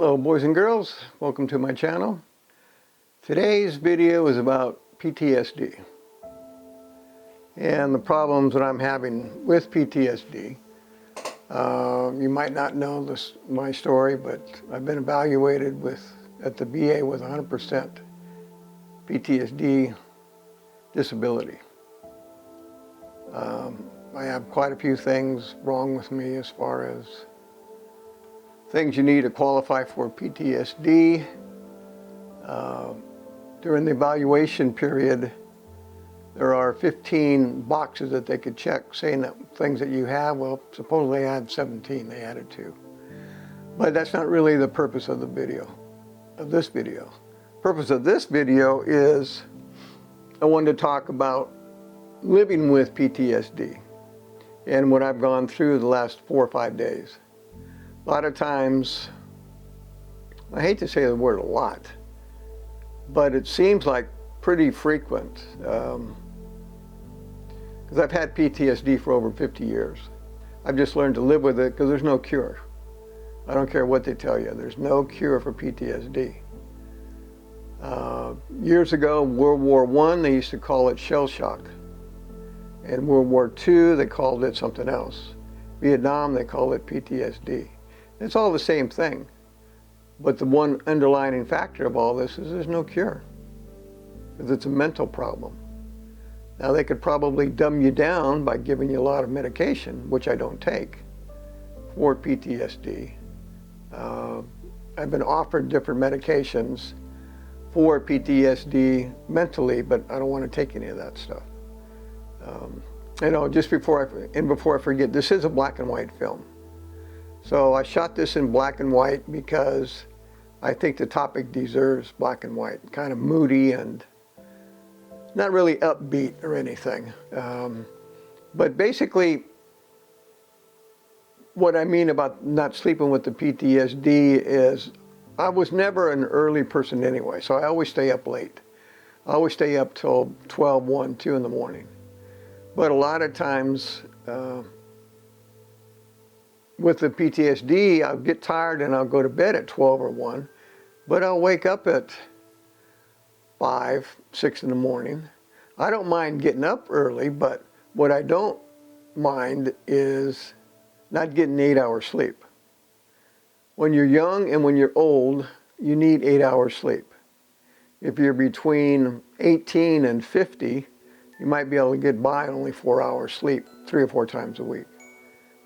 Hello boys and girls, welcome to my channel. Today's video is about PTSD and the problems that I'm having with PTSD. You might not know my story, but I've been evaluated at the VA with 100% PTSD disability. I have quite a few things wrong with me as far as things you need to qualify for PTSD. During the evaluation period, there are 15 boxes that they could check saying that things that you have. Well, supposedly I had 17, they added 2. But that's not really the purpose of this video. Purpose of this video is I wanted to talk about living with PTSD and what I've gone through the last 4 or 5 days. A lot of times, I hate to say the word a lot, but it seems like pretty frequent, because I've had PTSD for over 50 years. I've just learned to live with it because there's no cure. I don't care what they tell you, there's no cure for PTSD. Years ago, World War I, they used to call it shell shock. In World War II, they called it something else. Vietnam, they called it PTSD. It's all the same thing, but the one underlying factor of all this is there's no cure, because it's a mental problem. Now they could probably dumb you down by giving you a lot of medication, which I don't take, for PTSD. I've been offered different medications for PTSD mentally, but I don't want to take any of that stuff. Just before I forget, this is a black and white film. So I shot this in black and white because I think the topic deserves black and white, kind of moody and not really upbeat or anything. But basically, what I mean about not sleeping with the PTSD is I was never an early person anyway, so I always stay up late. I always stay up till 12, 1, 2 in the morning. But a lot of times, with the PTSD, I'll get tired and I'll go to bed at 12 or 1, but I'll wake up at 5, 6 in the morning. I don't mind getting up early, but what I don't mind is not getting 8 hours sleep. When you're young and when you're old, you need 8 hours sleep. If you're between 18 and 50, you might be able to get by on only 4 hours sleep 3 or 4 times a week.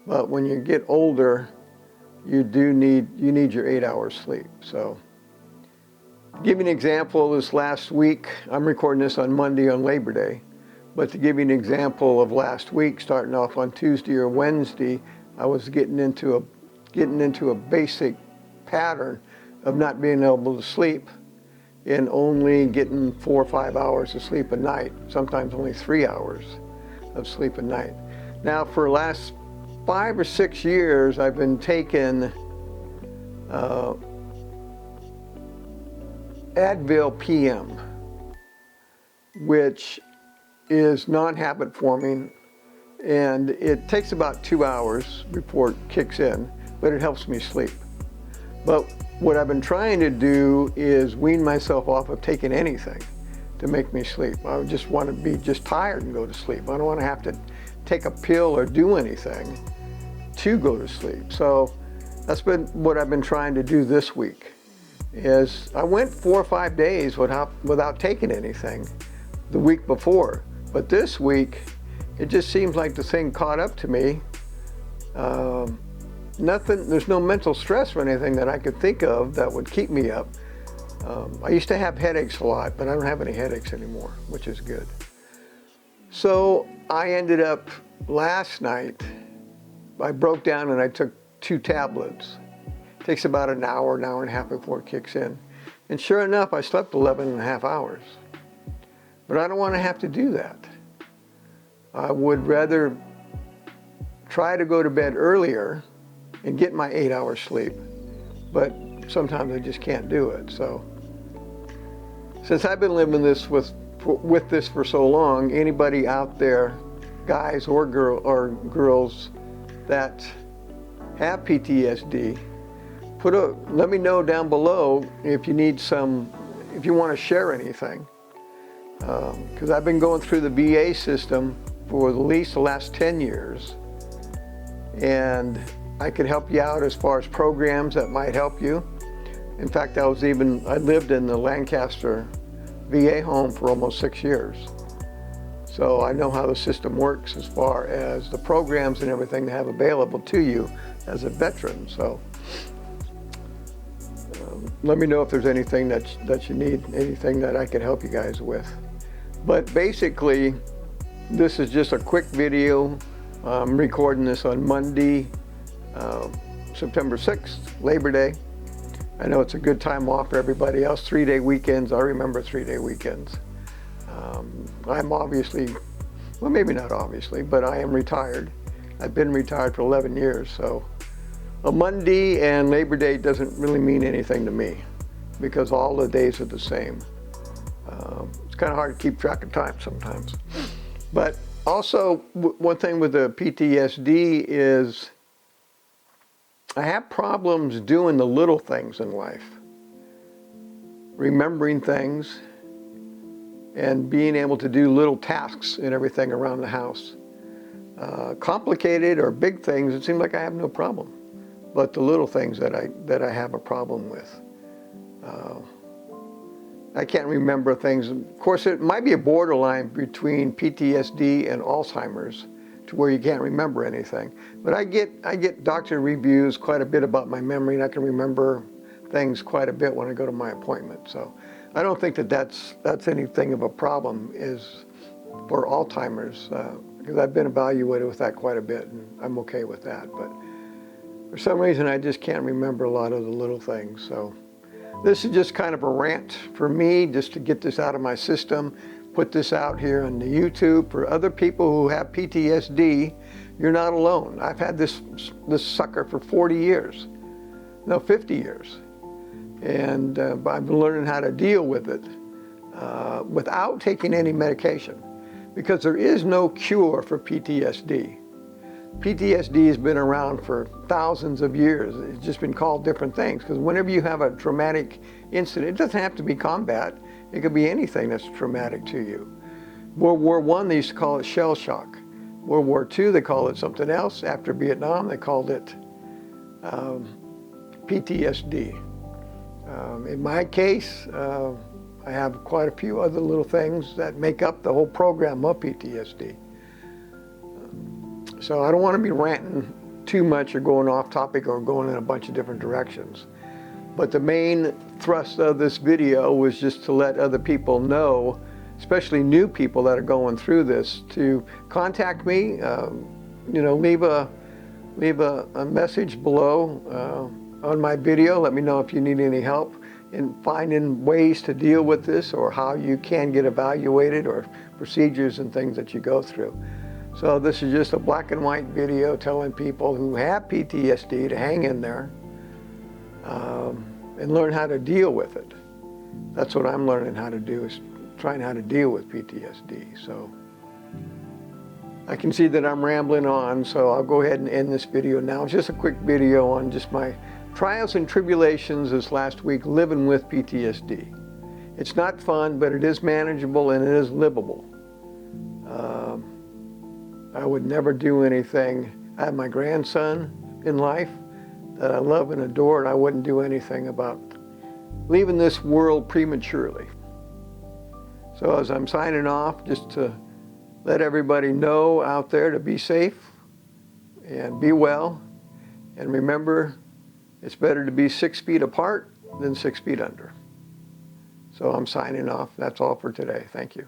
But when you get older, you need your 8 hours sleep. So, to give you an example, this last week, I'm recording this on Monday on Labor Day, but to give you an example of last week, starting off on Tuesday or Wednesday, I was getting into a basic pattern of not being able to sleep and only getting 4 or 5 hours of sleep a night, sometimes only 3 hours of sleep a night. Now, for the last 5 or 6 years, I've been taking Advil PM, which is non-habit forming, and it takes about 2 hours before it kicks in, but it helps me sleep. But what I've been trying to do is wean myself off of taking anything to make me sleep. I just want to be just tired and go to sleep. I don't want to have to take a pill or do anything to go to sleep. So that's been what I've been trying to do this week. Is I went 4 or 5 days without taking anything the week before, but this week it just seems like the thing caught up to me. There's no mental stress or anything that I could think of that would keep me up. I used to have headaches a lot, but I don't have any headaches anymore, which is good. So I ended up last night, I broke down and I took 2 tablets. It takes about an hour and a half before it kicks in. And sure enough, I slept 11 and a half hours. But I don't want to have to do that. I would rather try to go to bed earlier and get my 8 hours sleep. But sometimes I just can't do it. So since I've been living this with this for so long, anybody out there, guys or girls that have PTSD, let me know down below if you need if you want to share anything. Because I've been going through the VA system for at least the last 10 years. And I could help you out as far as programs that might help you. In fact, I lived in the Lancaster VA home for almost 6 years. So I know how the system works as far as the programs and everything they have available to you as a veteran. So let me know if there's anything that you need, anything that I could help you guys with. But basically, this is just a quick video. I'm recording this on Monday, September 6th, Labor Day. I know it's a good time off for everybody else. 3-day weekends. I remember 3-day weekends. I'm obviously, well, maybe not obviously, but I am retired. I've been retired for 11 years, so a Monday and Labor Day doesn't really mean anything to me because all the days are the same. It's kind of hard to keep track of time sometimes. But also, one thing with the PTSD is I have problems doing the little things in life. Remembering things and being able to do little tasks and everything around the house. Complicated or big things, it seems like I have no problem. But the little things that I have a problem with. I can't remember things. Of course, it might be a borderline between PTSD and Alzheimer's, to where you can't remember anything. But I get doctor reviews quite a bit about my memory, and I can remember things quite a bit when I go to my appointment. So I don't think that's anything of a problem is for Alzheimer's, because I've been evaluated with that quite a bit, and I'm okay with that. But for some reason, I just can't remember a lot of the little things. So this is just kind of a rant for me, just to get this out of my system, put this out here on the YouTube for other people who have PTSD. You're not alone. I've had this sucker for 40 years, no, 50 years. And I've been learning how to deal with it without taking any medication, because there is no cure for PTSD. PTSD has been around for thousands of years. It's just been called different things, because whenever you have a traumatic incident, it doesn't have to be combat. It could be anything that's traumatic to you. World War I, they used to call it shell shock. World War II, they called it something else. After Vietnam, they called it PTSD. In my case, I have quite a few other little things that make up the whole program of PTSD. So I don't want to be ranting too much or going off topic or going in a bunch of different directions. But the main thrust of this video was just to let other people know, especially new people that are going through this, to contact me. Leave a message below on my video. Let me know if you need any help in finding ways to deal with this, or how you can get evaluated, or procedures and things that you go through. So this is just a black and white video telling people who have PTSD to hang in there and learn how to deal with it. That's what I'm learning how to do, is trying how to deal with PTSD. So I can see that I'm rambling on, so I'll go ahead and end this video now. It's just a quick video on just my trials and tribulations this last week living with PTSD. It's not fun, but it is manageable and it is livable. I would never do anything. I have my grandson in life that I love and adore, and I wouldn't do anything about leaving this world prematurely. So as I'm signing off, just to let everybody know out there to be safe and be well, and remember, it's better to be 6 feet apart than 6 feet under. So I'm signing off. That's all for today. Thank you.